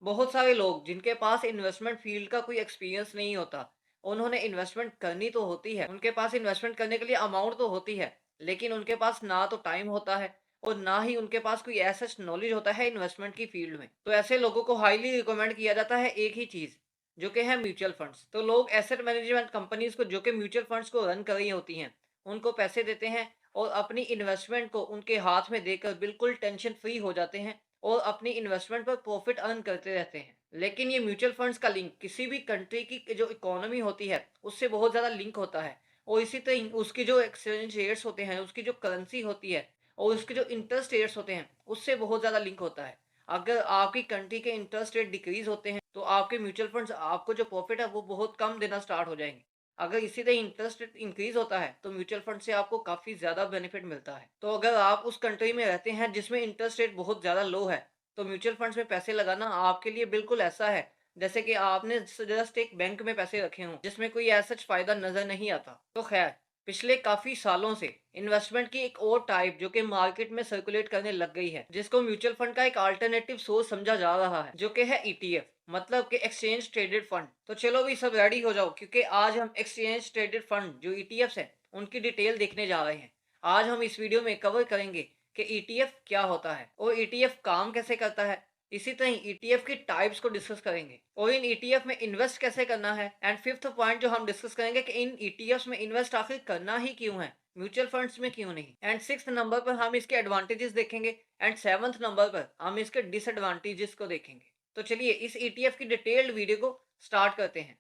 बहुत सारे लोग जिनके पास इन्वेस्टमेंट फील्ड का कोई एक्सपीरियंस नहीं होता, उन्होंने इन्वेस्टमेंट करनी तो होती है, उनके पास इन्वेस्टमेंट करने के लिए अमाउंट तो होती है, लेकिन उनके पास ना तो टाइम होता है और ना ही उनके पास कोई ऐसा नॉलेज होता है इन्वेस्टमेंट की फील्ड में। तो ऐसे लोगों को हाईली रिकमेंड किया जाता है एक ही चीज़, जो कि है म्यूचुअल फंड्स। तो लोग एसेट मैनेजमेंट कंपनीज़ को, जो कि म्यूचुअल फंड्स को रन कर रही होती हैं, उनको पैसे देते हैं और अपनी इन्वेस्टमेंट को उनके हाथ में देकर बिल्कुल टेंशन फ्री हो जाते हैं और अपनी इन्वेस्टमेंट पर प्रॉफिट अर्न करते रहते हैं। लेकिन ये म्यूचुअल फंड्स का लिंक किसी भी कंट्री की जो इकोनॉमी होती है, उससे बहुत ज़्यादा लिंक होता है और इसी तरह उसकी जो एक्सचेंज रेट्स होते हैं, उसकी जो करेंसी होती है और उसके जो इंटरेस्ट रेट्स होते हैं, उससे बहुत ज़्यादा लिंक होता है। अगर आपकी कंट्री के इंटरेस्ट रेट डिक्रीज़ होते हैं, तो आपके म्यूचुअल फंड्स आपको जो प्रॉफिट है, वो बहुत कम देना स्टार्ट हो जाएँगे। अगर इसी तरह इंटरेस्ट रेट इंक्रीज़ होता है, तो म्यूचुअल फंड से आपको काफ़ी ज़्यादा बेनिफिट मिलता है। तो अगर आप उस कंट्री में रहते हैं जिसमें इंटरेस्ट रेट बहुत ज़्यादा लो है, तो म्यूचुअल फंड्स में पैसे लगाना आपके लिए बिल्कुल ऐसा है जैसे कि आपने जस्ट एक बैंक में पैसे रखे हों जिसमें कोई ऐसा फायदा नजर नहीं आता। तो खैर, पिछले काफी सालों से इन्वेस्टमेंट की एक और टाइप जो कि मार्केट में सर्कुलेट करने लग गई है, जिसको म्यूचुअल फंड का एक अल्टरनेटिव सोर्स समझा जा रहा है, जो कि है ईटीएफ, मतलब कि एक्सचेंज ट्रेडेड फंड। तो चलो भी सब रेडी हो जाओ, क्योंकि आज हम एक्सचेंज ट्रेडेड फंड जो ईटीएफ्स हैं उनकी डिटेल देखने जा रहे हैं। आज हम इस वीडियो में कवर करेंगे कि ईटीएफ क्या होता है और ईटीएफ काम कैसे करता है। इसी तरह ईटीएफ की टाइप्स को डिस्कस करेंगे और इन ईटीएफ में इन्वेस्ट कैसे करना है। एंड फिफ्थ पॉइंट जो हम डिस्कस करेंगे कि इन ईटीएफ्स में इन्वेस्ट आखिर करना ही क्यों है, म्यूचुअल फंड्स में क्यों नहीं। एंड सिक्स्थ नंबर पर हम इसके एडवांटेजेस देखेंगे एंड सेवंथ नंबर पर हम इसके डिसएडवांटेजेस को देखेंगे। तो चलिए इस ईटीएफ की डिटेल्ड वीडियो को स्टार्ट करते हैं।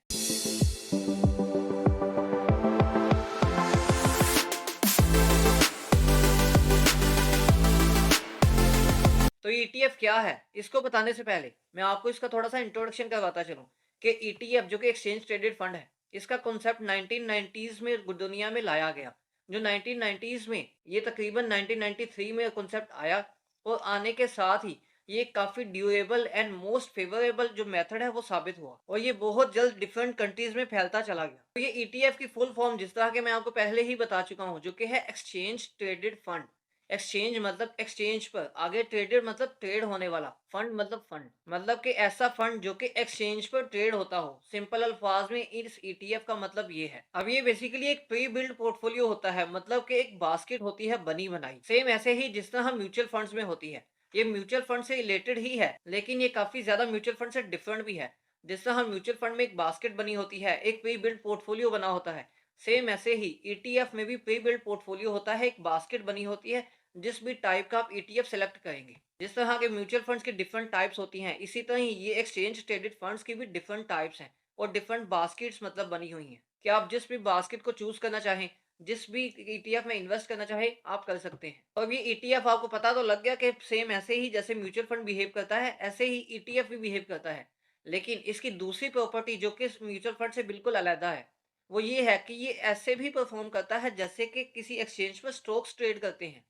तो ईटीएफ क्या है, इसको बताने से पहले मैं आपको इसका थोड़ा सा इंट्रोडक्शन करवाता चलूं कि ईटीएफ जो कि एक्सचेंज ट्रेडेड फंड है, इसका कॉन्सेप्ट 1990s में दुनिया में लाया गया। जो 1990s में, ये तकरीबन 1993 में कॉन्सेप्ट आया और आने के साथ ही ये काफ़ी ड्यूरेबल एंड मोस्ट फेवरेबल जो मेथड है वो साबित हुआ और ये बहुत जल्द डिफरेंट कंट्रीज में फैलता चला गया। तो ये ईटीएफ की फुल फॉर्म जिस तरह के मैं आपको पहले ही बता चुका हूँ, जो कि है एक्सचेंज ट्रेडेड फंड। एक्सचेंज मतलब एक्सचेंज पर, आगे ट्रेडेड मतलब ट्रेड होने वाला, फंड मतलब कि ऐसा फंड जो कि एक्सचेंज पर ट्रेड होता हो। सिंपल अल्फाज में इस ईटीएफ का मतलब ये है। अब ये बेसिकली एक प्री बिल्ड पोर्टफोलियो होता है, मतलब कि एक बास्केट होती है बनी बनाई, सेम ऐसे ही जिस तरह म्यूचुअल फंड्स में होती है। ये म्यूचुअल फंड से रिलेटेड ही है, लेकिन ये काफी ज्यादा म्यूचुअल फंड से डिफरेंट भी है। जिस तरह म्यूचुअल फंड में एक बास्केट बनी होती है, एक प्री बिल्ड पोर्टफोलियो बना होता है, सेम ऐसे ही ईटीएफ में भी प्री बिल्ड पोर्टफोलियो होता है, एक बास्केट बनी होती है जिस भी टाइप का आप ईटीएफ सेलेक्ट करेंगे। जिस तरह के म्यूचुअल फंड्स की डिफरेंट टाइप्स होती हैं, इसी तरह ही ये एक्सचेंज ट्रेडेड फंड्स की भी डिफरेंट टाइप्स हैं और डिफरेंट बास्केट्स मतलब बनी हुई हैं कि आप जिस भी बास्केट को चूज करना चाहें, जिस भी ईटीएफ में इन्वेस्ट करना चाहे, आप कर सकते हैं। और ये ईटीएफ आपको पता तो लग गया कि सेम ऐसे ही जैसे म्यूचुअल फंड बिहेव करता है, ऐसे ही ईटीएफ भी बिहेव करता है। लेकिन इसकी दूसरी प्रॉपर्टी जो कि म्यूचुअल फंड से बिल्कुल अलग है, वो ये है कि ये ऐसे भी परफॉर्म करता है जैसे कि किसी एक्सचेंज पर स्टॉक्स ट्रेड करते हैं।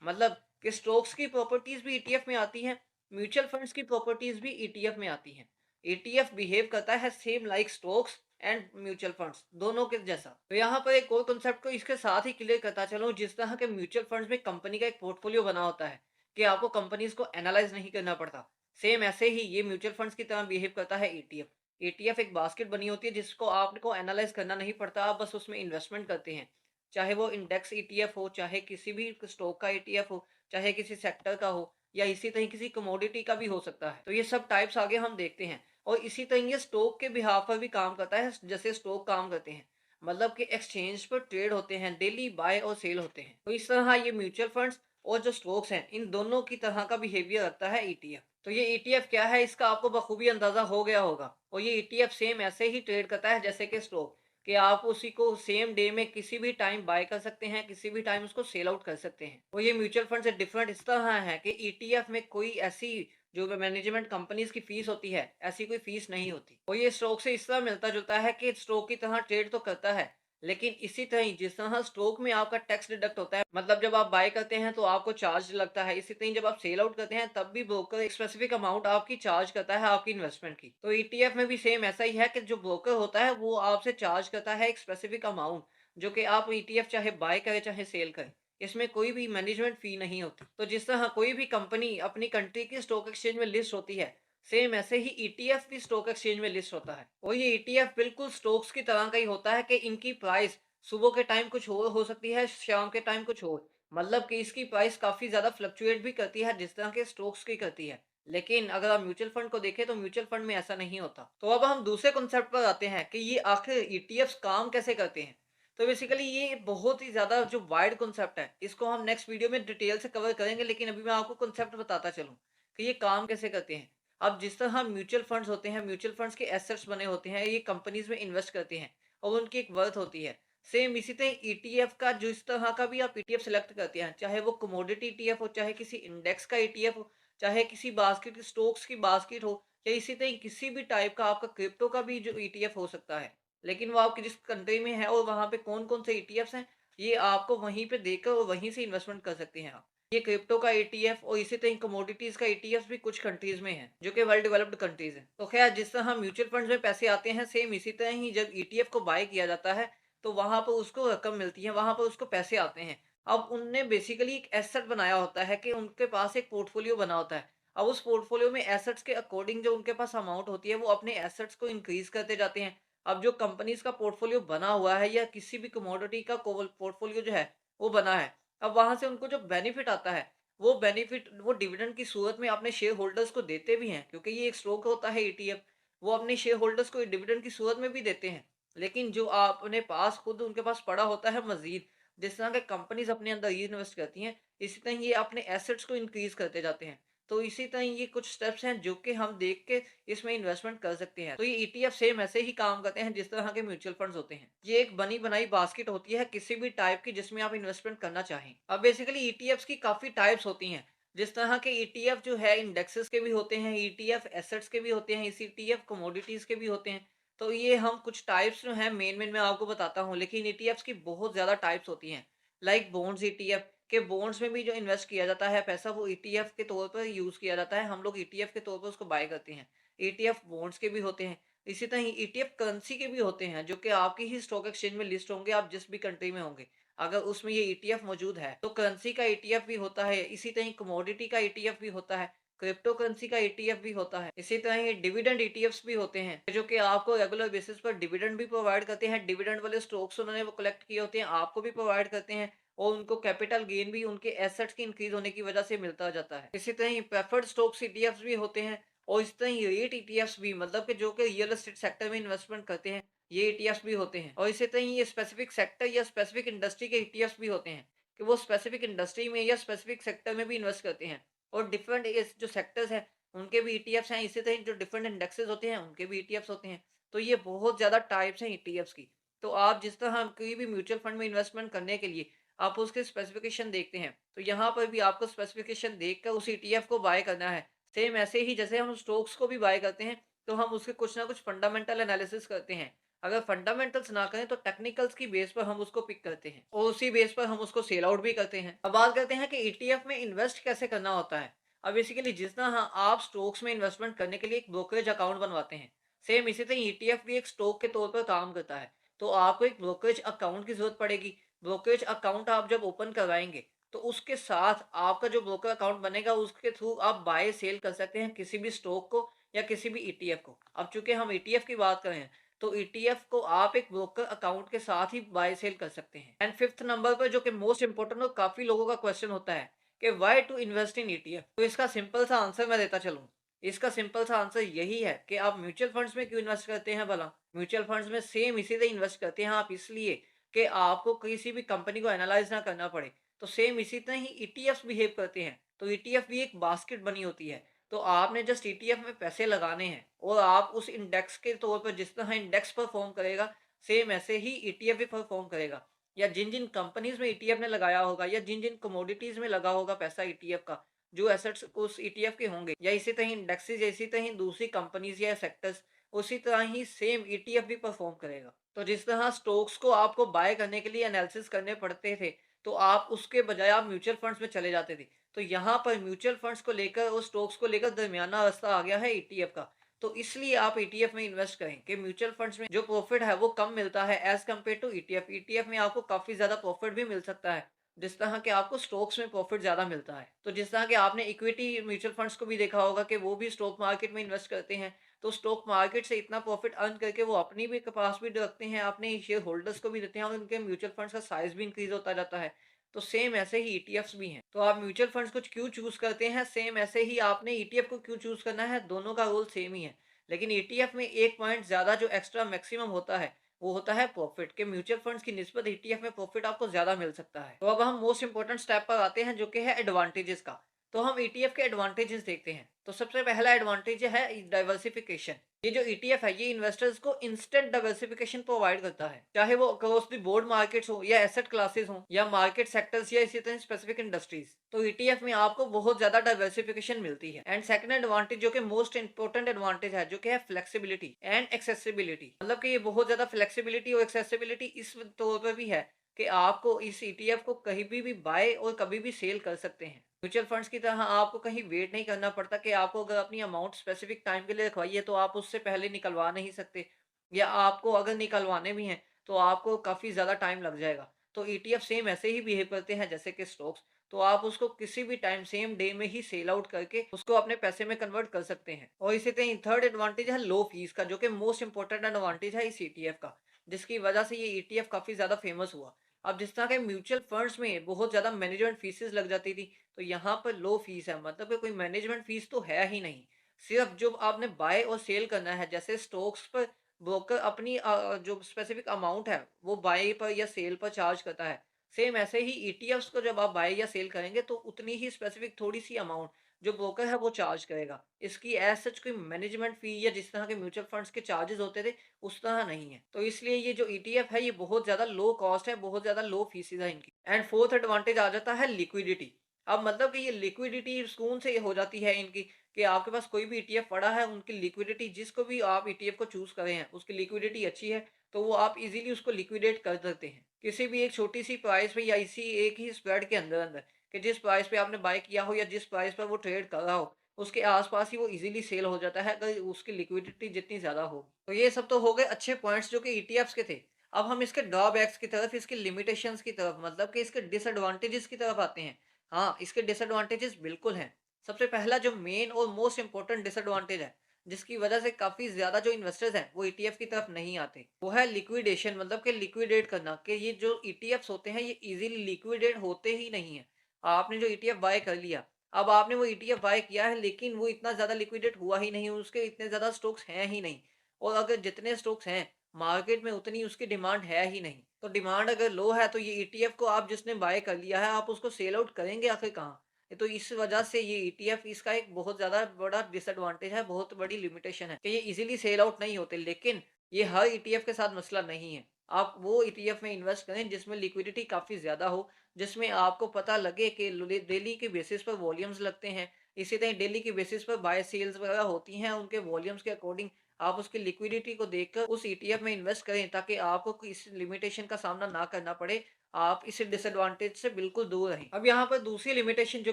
मतलब कि स्टॉक्स की प्रॉपर्टीज भी ईटीएफ में आती हैं, म्यूचुअल फंड्स की प्रॉपर्टीज भी ईटीएफ में आती हैं। ईटीएफ बिहेव करता है same like stocks and mutual funds दोनों के जैसा। तो यहाँ पर एक और कॉन्सेप्ट को इसके साथ ही क्लियर करता चलो, जिस तरह के म्यूचुअल फंड्स में कंपनी का एक पोर्टफोलियो बना होता है कि आपको कंपनीज को एनालाइज नहीं करना पड़ता, सेम ऐसे ही ये म्यूचुअल फंड्स की तरह बिहेव करता है ईटीएफ। ईटीएफ एक बास्केट बनी होती है जिसको आपको एनालाइज करना नहीं पड़ता, आप बस उसमें इन्वेस्टमेंट करते हैं। चाहे वो इंडेक्स ईटीएफ हो, चाहे किसी भी स्टॉक का ईटीएफ हो, चाहे किसी सेक्टर का हो, या इसी तरह किसी कमोडिटी का भी हो सकता है। तो ये सब टाइप्स आगे हम देखते हैं और इसी तरह ये स्टॉक के बिहाफ पर भी काम करता है, जैसे स्टॉक काम करते हैं। मतलब कि एक्सचेंज पर ट्रेड होते हैं, डेली बाय और सेल होते हैं। तो इस तरह ये म्यूचुअल फंड्स और जो स्टॉक्स हैं, इन दोनों की तरह का बिहेवियर रखता है ईटीएफ। तो ये ईटीएफ क्या है, इसका आपको बखूबी अंदाजा हो गया होगा। और ये ईटीएफ सेम ऐसे ही ट्रेड करता है जैसे कि स्टॉक, कि आप उसी को सेम डे में किसी भी टाइम बाय कर सकते हैं, किसी भी टाइम उसको सेल आउट कर सकते हैं। और ये म्यूचुअल फंड से डिफरेंट इस तरह है कि ईटीएफ में कोई ऐसी जो मैनेजमेंट कंपनीज की फीस होती है, ऐसी कोई फीस नहीं होती। और ये स्टॉक से इस तरह मिलता जुलता है कि स्टॉक की तरह ट्रेड तो करता है, लेकिन इसी तरह ही जिस तरह स्टॉक में आपका टैक्स डिडक्ट होता है, मतलब जब आप बाय करते हैं तो आपको चार्ज लगता है, इसी तरह जब आप सेल आउट करते हैं तब भी ब्रोकर एक स्पेसिफिक अमाउंट आपकी चार्ज करता है आपकी इन्वेस्टमेंट की। तो ईटीएफ में भी सेम ऐसा ही है कि जो ब्रोकर होता है वो आपसे चार्ज करता है एक स्पेसिफिक अमाउंट, जो कि आप ईटीएफ चाहे बाय करें चाहे सेल करें, इसमें कोई भी मैनेजमेंट फी नहीं होती। तो जिस तरह कोई भी कंपनी अपनी कंट्री की स्टॉक एक्सचेंज में लिस्ट होती है, सेम ऐसे ही ईटीएफ भी स्टॉक एक्सचेंज में लिस्ट होता है और ये ईटीएफ बिल्कुल स्टॉक्स की तरह का ही होता है कि इनकी प्राइस सुबह के टाइम कुछ और हो सकती है, शाम के टाइम कुछ और। मतलब कि इसकी प्राइस काफ़ी ज़्यादा फ्लक्चुएट भी करती है जिस तरह के स्टॉक्स की करती है। लेकिन अगर आप म्यूचुअल फंड को देखें तो म्यूचुअल फंड में ऐसा नहीं होता। तो अब हम दूसरे कॉन्सेप्ट पर आते हैं कि ये आखिर ईटीएफ्स काम कैसे करते हैं। तो बेसिकली ये बहुत ही ज़्यादा जो वाइड कॉन्सेप्ट है, इसको हम नेक्स्ट वीडियो में डिटेल से कवर करेंगे, लेकिन अभी मैं आपको कॉन्सेप्ट बताता चलूँ कि ये काम कैसे करते हैं। अब जिस तरह म्यूचुअल फंड्स होते हैं, म्यूचुअल फंड्स के एसेट्स बने होते हैं, ये कंपनीज में इन्वेस्ट करते हैं और उनकी एक वर्थ होती है। सेम इसी तरह ईटीएफ का जिस तरह का भी आप ईटीएफ सेलेक्ट करते हैं, चाहे वो कमोडिटी ईटीएफ हो, चाहे किसी इंडेक्स का ईटीएफ हो, चाहे किसी बास्केट स्टॉक्स की बास्केट हो, या इसी तरह किसी भी टाइप का आपका क्रिप्टो का भी जो ईटीएफ हो सकता है। लेकिन वो आपकी जिस कंट्री में है और वहाँ पे कौन-कौन से ईटीएफ्स हैं, ये आपको वहीं पे देखकर और वहीं से इन्वेस्टमेंट कर सकते हैं आप। ये क्रिप्टो का ईटीएफ और इसी तरह कमोडिटीज का ईटीएफ भी कुछ कंट्रीज में है जो कि वेल डेवलप्ड कंट्रीज हैं। तो खैर जिस तरह म्यूचुअल फंड्स में पैसे आते हैं, सेम इसी तरह ही जब ईटीएफ को बाय किया जाता है तो वहां पर उसको रकम मिलती है, वहां पर उसको पैसे आते हैं। अब उनने बेसिकली एक एसेट बनाया होता है कि उनके पास एक पोर्टफोलियो बना होता है। अब उस पोर्टफोलियो में एसेट्स के अकॉर्डिंग जो उनके पास अमाउंट होती है वो अपने एसेट्स को इंक्रीज करते जाते हैं। अब जो कंपनीज का पोर्टफोलियो बना हुआ है या किसी भी कमोडिटी का पोर्टफोलियो जो है वो बना है, अब वहां से उनको जो बेनिफिट आता है वो बेनिफिट वो डिविडेंड की सूरत में अपने शेयर होल्डर्स को देते भी हैं, क्योंकि ये एक स्टॉक होता है ईटीएफ। वो अपने शेयर होल्डर्स को डिविडेंड की सूरत में भी देते हैं। लेकिन जो अपने पास खुद उनके पास पड़ा होता है मजीद, जिस तरह के कंपनीज अपने अंदर ये इन्वेस्ट करती हैं, इसी तरह ये अपने एसेट्स को इंक्रीज करते जाते हैं। तो इसी तरह ये कुछ स्टेप्स हैं जो कि हम देख के इसमें इन्वेस्टमेंट कर सकते हैं। तो ये ईटीएफ सेम ऐसे ही काम करते हैं जिस तरह के म्यूचुअल फंड्स होते हैं। ये एक बनी बनाई बास्केट होती है किसी भी टाइप की जिसमें आप इन्वेस्टमेंट करना चाहें। अब बेसिकली ईटीएफ्स की काफी टाइप्स होती हैं। जिस तरह के ईटीएफ जो है इंडेक्सेस के भी होते हैं, ईटीएफ एसेट्स के भी होते हैं, इसी ईटीएफ कमोडिटीज के भी होते हैं। तो ये हम कुछ टाइप्स जो हैं मेन मैं आपको बताता हूँ, लेकिन ईटीएफ्स की बहुत ज़्यादा टाइप्स होती हैं। लाइक बॉन्ड्स ईटीएफ के बॉन्ड्स में भी जो इन्वेस्ट किया जाता है पैसा वो ईटीएफ के तौर पर यूज़ किया जाता है। हम लोग ईटीएफ के तौर पर उसको बाय करते हैं। ईटीएफ बॉन्ड्स के भी होते हैं। इसी तरह ही ईटीएफ करेंसी के भी होते हैं जो कि आपकी ही स्टॉक एक्सचेंज में लिस्ट होंगे, आप जिस भी कंट्री में होंगे। अगर उसमें ये ईटीएफ मौजूद है तो करेंसी का ईटीएफ भी होता है। इसी तरह कमोडिटी का ईटीएफ भी होता है। क्रिप्टो करेंसी का ईटीएफ भी होता है। इसी तरह ही डिविडेंड ईटीएफ्स भी होते हैं जो कि आपको रेगुलर बेसिस पर डिविडेंड भी प्रोवाइड करते हैं। डिविडेंड वाले स्टॉक्स उन्होंने वो कलेक्ट किए होते हैं, आपको भी प्रोवाइड करते हैं और उनको कैपिटल गेन भी उनके एसेट्स की इंक्रीज होने की वजह से मिलता जाता है। इसी तरह ही प्रेफर्ड स्टॉक्स ईटीएफ्स भी होते हैं और इस तरह ही रेट ईटीएफ्स भी, मतलब कि जो कि रियल एस्टेट सेक्टर में इन्वेस्टमेंट करते हैं, ये ईटीएफ्स भी होते हैं। और इसी तरह ही ये स्पेसिफिक सेक्टर या स्पेसिफिक इंडस्ट्री के ईटीएफ्स भी होते हैं कि वो स्पेसिफिक इंडस्ट्री में या स्पेसिफिक सेक्टर में भी इन्वेस्ट करते हैं। और डिफरेंट इस जो सेक्टर्स हैं उनके भी ईटीएफ्स हैं। इसी तरह जो डिफरेंट इंडेक्सेस होते हैं उनके भी ईटीएफ्स होते हैं। तो ये बहुत ज़्यादा टाइप्स हैं ईटीएफ्स की। तो आप जिस तरह कोई भी म्यूचुअल फंड में इन्वेस्टमेंट करने के लिए आप उसके स्पेसिफिकेशन देखते हैं, तो यहाँ पर भी आपको स्पेसिफिकेशन देखकर उस ईटीएफ को बाय करना है। सेम ऐसे ही जैसे हम स्टॉक्स को भी बाय करते हैं, तो हम उसके कुछ ना कुछ फंडामेंटल एनालिसिस करते हैं। अगर फंडामेंटल्स ना करें तो टेक्निकल्स की बेस पर हम उसको पिक करते हैं और उसी बेस पर हम उसको सेल आउट भी करते हैं। अब बात करते हैं कि ईटीएफ में इन्वेस्ट कैसे करना होता है। अब बेसिकली जिस तरह आप स्टॉक्स में इन्वेस्टमेंट करने के लिए एक ब्रोकरेज अकाउंट बनवाते हैं, सेम इसी तरह ईटीएफ भी एक स्टॉक के तौर पर काम करता है। तो आपको एक ब्रोकरेज अकाउंट की जरूरत पड़ेगी। ब्रोकरेज अकाउंट आप जब ओपन करवाएंगे तो उसके साथ आपका जो ब्रोकर अकाउंट बनेगा उसके थ्रू आप बाय सेल कर सकते हैं किसी भी स्टॉक को या किसी भी ईटीएफ को। अब चूंकि हम ईटीएफ की बात करें तो ईटीएफ को आप एक ब्रोकर अकाउंट के साथ ही बाय सेल कर सकते हैं। एंड फिफ्थ नंबर पर जो कि मोस्ट इंपोर्टेंट और काफी लोगों का क्वेश्चन होता है कि why to invest in ETF, तो इसका सिंपल सा आंसर मैं देता चलूं। इसका सिंपल सा आंसर यही है कि आप म्यूचुअल फंड्स में क्यों इन्वेस्ट करते हैं भला। म्यूचुअल फंड्स में सेम इसी तरह इन्वेस्ट करते हैं आप इसलिए कि आपको किसी भी कंपनी को एनालाइज ना करना पड़े। तो सेम इसी तरह ही ईटीएफ्स बिहेव करते हैं। तो ईटीएफ भी एक बास्केट बनी होती है। तो आपने जस्ट ईटीएफ में पैसे लगाने हैं और आप उस इंडेक्स के तौर पर जिस तरह इंडेक्स परफॉर्म करेगा, सेम ऐसे ही ईटीएफ भी परफॉर्म करेगा। या जिन जिन कंपनीज में ईटीएफ ने लगाया होगा या जिन जिन कमोडिटीज में लगा होगा पैसा ईटीएफ का, जो एसेट्स उस ईटीएफ के होंगे, या इसी तरह इंडेक्सेस या इसी तरह दूसरी कंपनीज या सेक्टर्स, उसी तरह ही सेम ईटीएफ भी परफॉर्म करेगा। तो जिस तरह स्टॉक्स को आपको बाय करने के लिए एनालिसिस करने पड़ते थे, तो आप उसके बजाय आप म्यूचुअल फंड्स में चले जाते थे। तो यहाँ पर म्यूचुअल फंड्स को लेकर और स्टॉक्स को लेकर दरमियाना रास्ता आ गया है ईटीएफ का। तो इसलिए आप ईटीएफ में इन्वेस्ट करें कि म्यूचुअल फंड्स में जो प्रॉफिट है वो कम मिलता है as compare to ETF. ETF में आपको काफी ज्यादा प्रॉफिट भी मिल सकता है जिस तरह के आपको स्टॉक्स में प्रॉफिट ज़्यादा मिलता है। तो जिस तरह के आपने इक्विटी म्यूचुअल फंड्स को भी देखा होगा कि वो भी स्टॉक मार्केट में इन्वेस्ट करते हैं, तो स्टॉक मार्केट से इतना प्रॉफिट अर्न करके वो अपनी भी के पास भी रखते हैं, अपने शेयर होल्डर्स को भी देते हैं और उनके म्यूचुअल फंड्स का साइज़ भी इंक्रीज़ होता जाता है। तो सेम ऐसे ही ईटीएफ्स भी हैं। तो आप म्यूचुअल फंड्स को क्यों चूज़ करते हैं, सेम ऐसे ही आपने ईटीएफ को क्यों चूज़ करना है, दोनों का रोल सेम ही है। लेकिन ईटीएफ में एक पॉइंट ज़्यादा जो एक्स्ट्रा मैक्सिमम होता है, वो होता है प्रॉफिट के म्यूचुअल फंड्स की निस्बत ईटीएफ में प्रॉफिट आपको ज़्यादा मिल सकता है। तो अब हम मोस्ट इंपोर्टेंट स्टेप पर आते हैं जो कि है एडवांटेजेस का। तो हम ईटीएफ के एडवांटेजेस देखते हैं। तो सबसे पहला एडवांटेज है डाइवर्सिफिकेशन। ये जो ईटीएफ है ये इन्वेस्टर्स को इंस्टेंट डाइवर्सिफिकेशन प्रोवाइड करता है। चाहे वो अक्रॉस द बोर्ड मार्केट्स हो या एसेट क्लासेस हो या मार्केट सेक्टर्स या इसी तरह स्पेसिफिक इंडस्ट्रीज। तो ईटीएफ में आपको बहुत ज्यादा डाइवर्सिफिकेशन मिलती है। एंड सेकंड एडवांटेज जो कि मोस्ट इंपोर्टेंट एडवांटेज है जो कि है फ्लेक्सिबिलिटी एंड एक्सेसिबिलिटी। मतलब कि ये बहुत ज्यादा फ्लेक्सिबिलिटी और एक्सेसिबिलिटी इस तौर पर भी है कि आपको इस ईटीएफ को कहीं भी बाय और कभी भी सेल कर सकते हैं। म्यूचुअल फंड्स की तरह आपको कहीं वेट नहीं करना पड़ता कि आपको अगर अपनी अमाउंट स्पेसिफिक टाइम के लिए रखवाई है तो आप उससे पहले निकलवा नहीं सकते, या आपको अगर निकलवाने भी हैं तो आपको काफ़ी ज़्यादा टाइम लग जाएगा। तो ईटीएफ सेम ऐसे ही बिहेव करते हैं जैसे कि स्टॉक्स। तो आप उसको किसी भी टाइम सेम डे में ही सेल आउट करके उसको अपने पैसे में कन्वर्ट कर सकते हैं। और इसी तरह थर्ड एडवांटेज है लो फीस का, जो कि मोस्ट इंपॉर्टेंट एडवांटेज है इस ईटीएफ का, जिसकी वजह से ये ईटीएफ काफ़ी ज़्यादा फेमस हुआ। अब जिस तरह के म्यूचुअल फंड्स में बहुत ज़्यादा मैनेजमेंट फीसेस लग जाती थी, तो यहाँ पर लो फीस है, मतलब कि कोई मैनेजमेंट फीस तो है ही नहीं। सिर्फ जो आपने बाय और सेल करना है, जैसे स्टॉक्स पर ब्रोकर अपनी जो स्पेसिफिक अमाउंट है वो बाय पर या सेल पर चार्ज करता है, सेम ऐसे ही ईटीएफ्स को जब आप बाय या सेल करेंगे तो उतनी ही स्पेसिफिक थोड़ी सी अमाउंट जो ब्रोकर है वो चार्ज करेगा। इसकी एज सच कोई मैनेजमेंट फी या जिस तरह के म्यूचुअल फंड्स के चार्जेस होते थे उस तरह नहीं है। तो इसलिए ये जो ईटीएफ है ये बहुत ज़्यादा लो कॉस्ट है, बहुत ज़्यादा लो फीसेस है इनकी। एंड फोर्थ एडवांटेज आ जाता है लिक्विडिटी। अब मतलब कि ये लिक्विडिटी सुकून से हो जाती है इनकी, कि आपके पास कोई भी ईटीएफ पड़ा है, उनकी लिक्विडिटी जिसको भी आप ईटीएफ को चूज़ कर रहे हैं, उसकी लिक्विडिटी अच्छी है, तो वो आप इज़िली उसको लिक्विडेट कर सकते हैं। किसी भी एक छोटी-सी प्राइस पे या इसी एक ही स्प्रेड के अंदर-अंदर, कि जिस प्राइस पे आपने बाय किया हो या जिस प्राइस पर वो ट्रेड कर रहा हो, उसके आस-पास ही वो इज़िली सेल हो जाता है अगर उसकी लिक्विडिटी जितनी ज़्यादा हो। तो ये सब तो हो गए अच्छे पॉइंट्स जो कि ईटीएफ्स के थे। अब हम इसके ड्रॉबैक्स की तरफ, इसकी लिमिटेशंस की तरफ, मतलब कि इसके डिसएडवांटेजेस की तरफ आते हैं। हाँ, इसके डिसएडवांटेजेस बिल्कुल हैं। सबसे पहला जो मेन और मोस्ट इम्पोर्टेंट डिसएडवांटेज है, जिसकी वजह से काफ़ी ज़्यादा जो इन्वेस्टर्स हैं, वो ईटीएफ की तरफ नहीं आते, वो है लिक्विडेशन, मतलब कि लिक्विडेट करना, कि ये जो ईटीएफ्स होते हैं, ये ईज़िली लिक्विडेट होते ही नहीं हैं। आपने जो ईटीएफ बाय कर लिया, अब आपने वो ईटीएफ बाय किया है, लेकिन वो इतना ज़्यादा लिक्विडेट हुआ ही नहीं, उसके इतने ज़्यादा स्टॉक्स हैं ही नहीं। और अगर जितने स्टॉक्स हैं, मार्केट में उतनी उसकी डिमांड है ही नहीं। तो डिमांड अगर लो है, तो ये ईटीएफ को आप जिसने बाय कर लिया है, आप उसको सेल आउट करेंगे आखिर कहाँ? तो इस वजह से ये ईटीएफ, इसका एक बहुत ज़्यादा बड़ा डिसएडवांटेज है, बहुत बड़ी लिमिटेशन है कि ये इज़िली सेल आउट नहीं होते। लेकिन ये हर ईटीएफ के साथ मसला नहीं है। आप वो ईटीएफ में इन्वेस्ट करें जिसमें लिक्विडिटी काफ़ी ज़्यादा हो, जिसमें आपको पता लगे कि डेली के बेसिस पर वॉल्यूम्स लगते हैं। इसी तरह डेली के बेसिस पर बाय सेल्स वगैरह होती हैं, उनके वॉल्यूम्स के अकॉर्डिंग आप उसकी लिक्विडिटी को देखकर उस ईटीएफ में इन्वेस्ट करें, ताकि आपको इस लिमिटेशन का सामना ना करना पड़े। आप इस डिसएडवांटेज से बिल्कुल दूर रहें। अब यहाँ पर दूसरी लिमिटेशन जो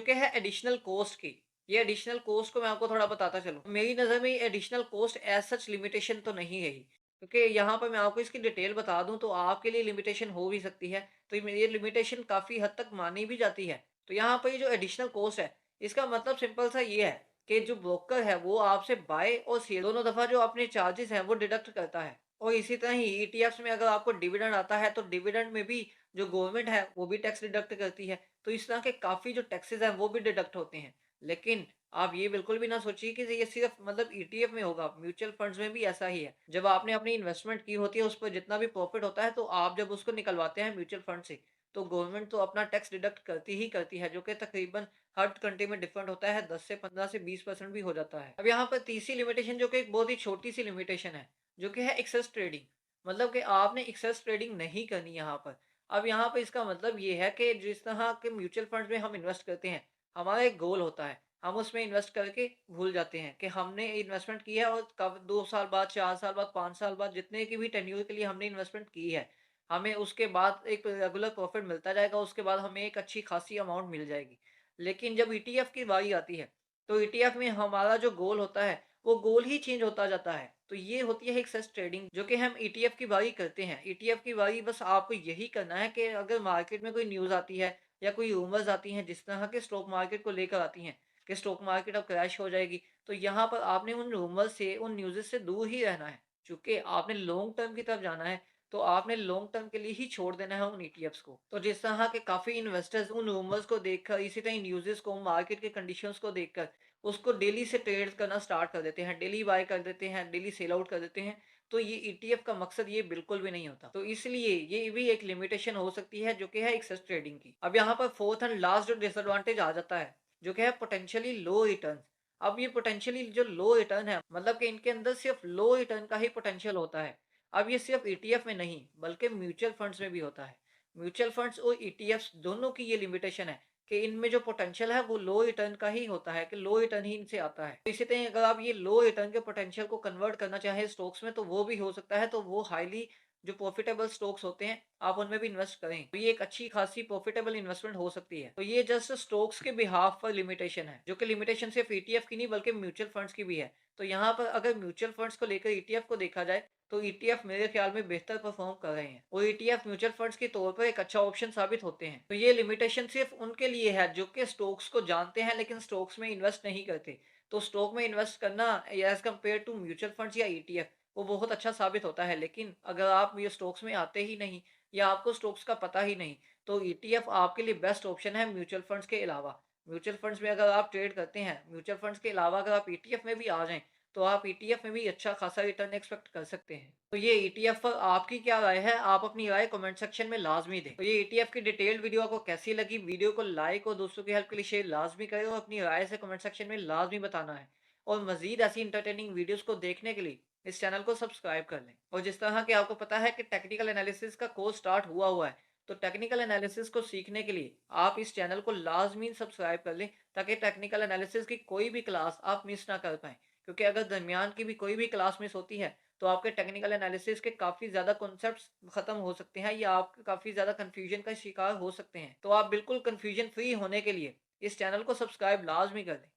कि है एडिशनल कॉस्ट की। ये एडिशनल कॉस्ट को मैं आपको थोड़ा बताता चलूँ। मेरी नज़र में ये additional cost as such limitation तो नहीं है ही। क्योंकि यहाँ पर मैं आपको इसकी डिटेल बता दूँ तो आपके लिए लिमिटेशन हो भी सकती है। तो ये लिमिटेशन काफ़ी हद तक मानी भी जाती है। तो यहाँ पर ये जो एडिशनल कॉस्ट है, इसका मतलब सिंपल सा ये है कि जो ब्रोकर है वो आपसे बाय और सेल दोनों दफ़ा जो अपने चार्जेज़ हैं वो डिडक्ट करता है। और इसी तरह ही ईटीएफ्स में अगर आपको डिविडेंड आता है तो डिविडेंड में भी जो गवर्नमेंट है वो भी टैक्स डिडक्ट करती है। तो इस तरह के काफ़ी जो टैक्सेस हैं वो भी डिडक्ट होते हैं। लेकिन आप ये बिल्कुल भी ना सोचिए कि ये सिर्फ मतलब ईटीएफ में होगा, म्यूचुअल फंड्स में भी ऐसा ही है। जब आपने अपनी इन्वेस्टमेंट की होती है उस पर जितना भी प्रॉफिट होता है, तो आप जब उसको निकलवाते हैं म्यूचुअल फंड से, तो गवर्नमेंट तो अपना टैक्स डिडक्ट करती ही करती है, जो कि तकरीबन हर कंट्री में डिफरेंट होता है, 10 से 15 से 20% भी हो जाता है। अब यहाँ पर तीसरी लिमिटेशन जो कि एक बहुत ही छोटी सी लिमिटेशन है, जो कि है एक्सेस ट्रेडिंग। मतलब कि आपने एक्सेस ट्रेडिंग नहीं करनी यहाँ पर। अब यहाँ पे इसका मतलब ये है कि जिस तरह के म्यूचुअल फंड्स में हम इन्वेस्ट करते हैं, हमारा एक गोल होता है। हम उसमें इन्वेस्ट करके भूल जाते हैं कि हमने इन्वेस्टमेंट की है, और कब 2 साल बाद, 4 साल बाद, 5 साल बाद जितने की भी टेन्योर के लिए हमने इन्वेस्टमेंट की है, हमें उसके बाद एक रेगुलर प्रॉफिट मिलता जाएगा, उसके बाद हमें एक अच्छी खासी अमाउंट मिल जाएगी। लेकिन जब ईटीएफ की बारी आती है, तो ईटीएफ में हमारा जो गोल होता है, वो गोल ही चेंज होता जाता है। तो ये होती है एक्सेस ट्रेडिंग, जो कि हम ईटीएफ की बारी करते हैं। ईटीएफ की बारी बस आपको यही करना है कि अगर मार्केट में कोई न्यूज़ आती है, या कोई रूमर्स आती हैं जिस तरह के स्टॉक मार्केट को लेकर आती हैं कि स्टॉक मार्केट अब क्रैश हो जाएगी, तो यहाँ पर आपने उन रूमर्स से, उन न्यूज़ से दूर ही रहना है। चूँकि आपने लॉन्ग टर्म की तरफ जाना है, तो आपने लॉन्ग टर्म के लिए ही छोड़ देना है उन ईटीएफ्स को। तो जिस तरह के काफ़ी इन्वेस्टर्स उन रूमर्स को देखकर, इसी तरह न्यूज़ेज़ को, मार्केट के कंडीशंस को देखकर उसको डेली से ट्रेड करना स्टार्ट कर देते हैं, डेली बाय कर देते हैं, डेली सेल आउट कर देते हैं। तो ये ईटीएफ का मकसद ये बिल्कुल भी नहीं होता। तो इसलिए ये भी एक लिमिटेशन हो सकती है जो कि है एक्सेस ट्रेडिंग की। अब यहाँ पर फोर्थ एंड लास्ट जो डिसएडवांटेज आ जाता है, जो कि है पोटेंशियली लो रिटर्न्स। अब ये पोटेंशियली जो लो रिटर्न है, मतलब कि इनके अंदर सिर्फ लो रिटर्न का ही पोटेंशियल होता है। अब ये सिर्फ ईटीएफ में नहीं, बल्कि म्यूचुअल फंड्स में भी होता है। म्यूचुअल फंड्स और ईटीएफ्स दोनों की ये लिमिटेशन है कि इनमें जो पोटेंशियल है वो लो रिटर्न का ही होता है, कि लो रिटर्न ही इनसे आता है। इसी तरह अगर आप ये लो रिटर्न के पोटेंशियल को कन्वर्ट करना चाहें स्टॉक्स में, तो वो भी हो सकता है। तो वो हाईली जो प्रॉफिटेबल स्टॉक्स होते हैं, आप उनमें भी इन्वेस्ट करें, तो ये एक अच्छी खासी प्रॉफिटेबल इन्वेस्टमेंट हो सकती है। तो ये जस्ट स्टॉक्स के बिहाफ पर लिमिटेशन है, जो कि लिमिटेशन सिर्फ ईटीएफ की नहीं बल्कि म्यूचुअल फंड्स की भी है। तो यहाँ पर अगर म्यूचुअल फंड्स को लेकर ईटीएफ को देखा जाए, तो ईटीएफ मेरे ख्याल में बेहतर परफॉर्म कर रहे हैं और ईटीएफ म्यूचुअल फंड्स के तौर पर एक अच्छा ऑप्शन साबित होते हैं। तो ये लिमिटेशन सिर्फ उनके लिए है जो कि स्टॉक्स को जानते हैं लेकिन स्टॉक्स में इन्वेस्ट नहीं करते। तो स्टॉक में इन्वेस्ट करना as compare to mutual funds या ईटीएफ, वो बहुत अच्छा साबित होता है। लेकिन अगर आप ये स्टॉक्स में आते ही नहीं या आपको स्टॉक्स का पता ही नहीं, तो ईटीएफ आपके लिए बेस्ट ऑप्शन है म्यूचुअल फंड्स के अलावा। म्यूचुअल फंड्स में अगर आप ट्रेड करते हैं, म्यूचुअल फंड्स के अलावा अगर आप ईटीएफ में भी आ जाएं, तो आप ईटीएफ में भी अच्छा खासा रिटर्न एक्सपेक्ट कर सकते हैं। तो ये ईटीएफ पर आपकी क्या राय है? आप अपनी राय कमेंट सेक्शन में लाज़मी दें। तो ये ईटीएफ की डिटेल्ड वीडियो आपको कैसी लगी? वीडियो को लाइक और दोस्तों की हेल्प के लिए शेयर लाज़मी करें और अपनी राय से कमेंट सेक्शन में लाज़मी बताना है। और मज़ीद ऐसी एंटरटेनिंग वीडियोज़ को देखने के लिए इस चैनल को सब्सक्राइब कर लें। और जिस तरह कि आपको पता है कि टेक्निकल एनालिसिस का कोर्स स्टार्ट हुआ है, तो टेक्निकल एनालिसिस को सीखने के लिए आप इस चैनल को लाज़मी सब्सक्राइब कर लें, ताकि टेक्निकल एनालिसिस की कोई भी क्लास आप मिस ना कर पाएँ। क्योंकि अगर दरमियान की भी कोई भी क्लास मिस होती है, तो आपके टेक्निकल एनालिसिस के काफ़ी ज़्यादा कॉन्सेप्ट्स ख़त्म हो सकते हैं या आप काफ़ी ज़्यादा कन्फ्यूजन का शिकार हो सकते हैं। तो आप बिल्कुल कन्फ्यूजन फ्री होने के लिए इस चैनल को सब्सक्राइब लाज़मी कर दें।